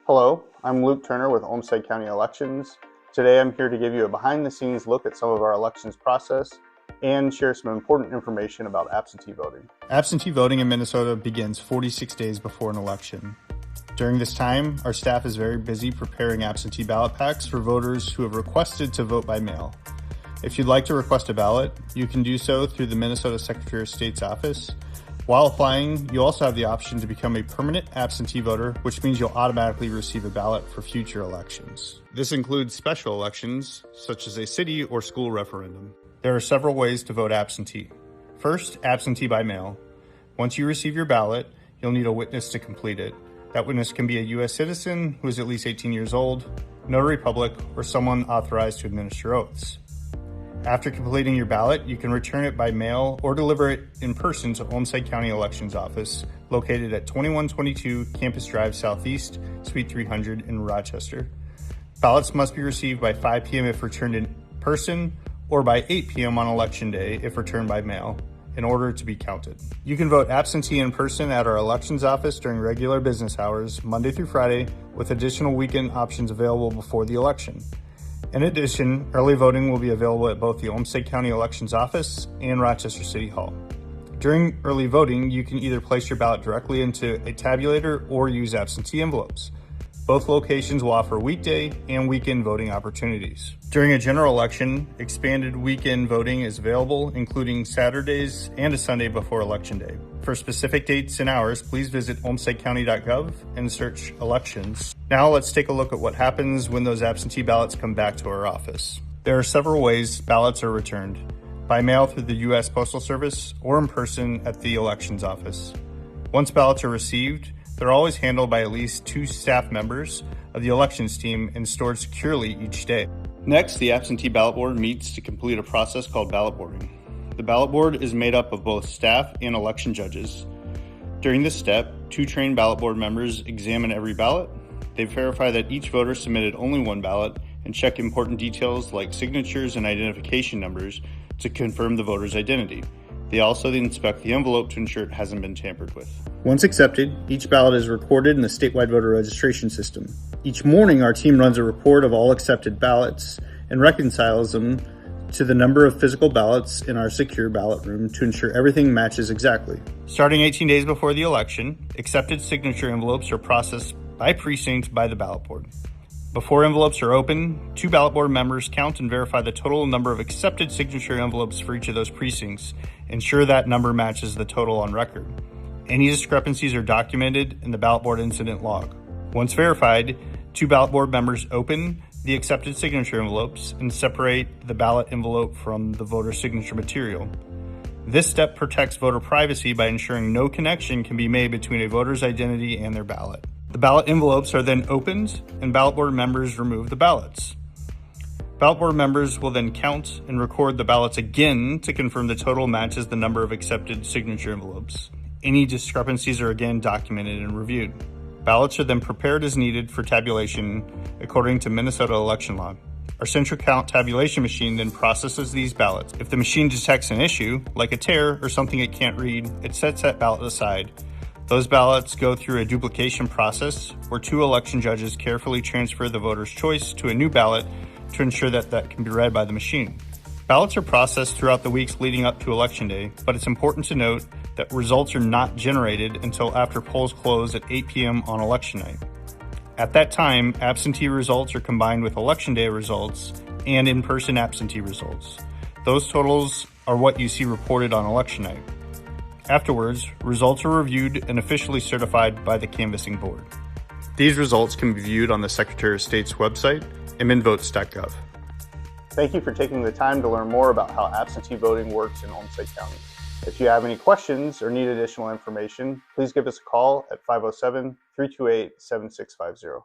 Hello, I'm Luke Turner with Olmsted County Elections. Today I'm here to give you a behind-the-scenes look at some of our elections process and share some important information about absentee voting. Absentee voting in Minnesota begins 46 days before an election. During this time, our staff is very busy preparing absentee ballot packs for voters who have requested to vote by mail. If you'd like to request a ballot, you can do so through the Minnesota Secretary of State's office. While applying, you also have the option to become a permanent absentee voter, which means you'll automatically receive a ballot for future elections. This includes special elections, such as a city or school referendum. There are several ways to vote absentee. First, absentee by mail. Once you receive your ballot, you'll need a witness to complete it. That witness can be a U.S. citizen who is at least 18 years old, notary public, or someone authorized to administer oaths. After completing your ballot, you can return it by mail or deliver it in person to Olmsted County Elections Office, located at 2122 Campus Drive Southeast, Suite 300 in Rochester. Ballots must be received by 5 p.m. if returned in person, or by 8 p.m. on Election Day if returned by mail, in order to be counted. You can vote absentee in person at our elections office during regular business hours, Monday through Friday, with additional weekend options available before the election. In addition, early voting will be available at both the Olmsted County Elections Office and Rochester City Hall. During early voting, you can either place your ballot directly into a tabulator or use absentee envelopes. Both locations will offer weekday and weekend voting opportunities. During a general election, expanded weekend voting is available, including Saturdays and a Sunday before Election Day. For specific dates and hours, please visit OlmstedCounty.gov and search elections. Now let's take a look at what happens when those absentee ballots come back to our office. There are several ways ballots are returned: by mail through the U.S. Postal Service or in person at the elections office. Once ballots are received, they're always handled by at least 2 staff members of the elections team and stored securely each day. Next, the absentee ballot board meets to complete a process called ballot boarding. The ballot board is made up of both staff and election judges. During this step, 2 trained ballot board members examine every ballot. They verify that each voter submitted only one ballot and check important details like signatures and identification numbers to confirm the voter's identity. They also inspect the envelope to ensure it hasn't been tampered with. Once accepted, each ballot is recorded in the statewide voter registration system. Each morning, our team runs a report of all accepted ballots and reconciles them to the number of physical ballots in our secure ballot room to ensure everything matches exactly. Starting 18 days before the election, accepted signature envelopes are processed by precinct by the ballot board. Before envelopes are opened, 2 ballot board members count and verify the total number of accepted signature envelopes for each of those precincts. Ensure that number matches the total on record. Any discrepancies are documented in the ballot board incident log. Once verified, 2 ballot board members open the accepted signature envelopes and separate the ballot envelope from the voter signature material. This step protects voter privacy by ensuring no connection can be made between a voter's identity and their ballot. The ballot envelopes are then opened and ballot board members remove the ballots. Ballot board members will then count and record the ballots again to confirm the total matches the number of accepted signature envelopes. Any discrepancies are again documented and reviewed. Ballots are then prepared as needed for tabulation according to Minnesota election law. Our central count tabulation machine then processes these ballots. If the machine detects an issue, like a tear or something it can't read, it sets that ballot aside. Those ballots go through a duplication process where 2 election judges carefully transfer the voter's choice to a new ballot to ensure that that can be read by the machine. Ballots are processed throughout the weeks leading up to Election Day, but it's important to note that results are not generated until after polls close at 8 p.m. on Election Night. At that time, absentee results are combined with Election Day results and in-person absentee results. Those totals are what you see reported on Election Night. Afterwards, results are reviewed and officially certified by the canvassing board. These results can be viewed on the Secretary of State's website, MNvotes.gov. Thank you for taking the time to learn more about how absentee voting works in Olmsted County. If you have any questions or need additional information, please give us a call at 507-328-7650.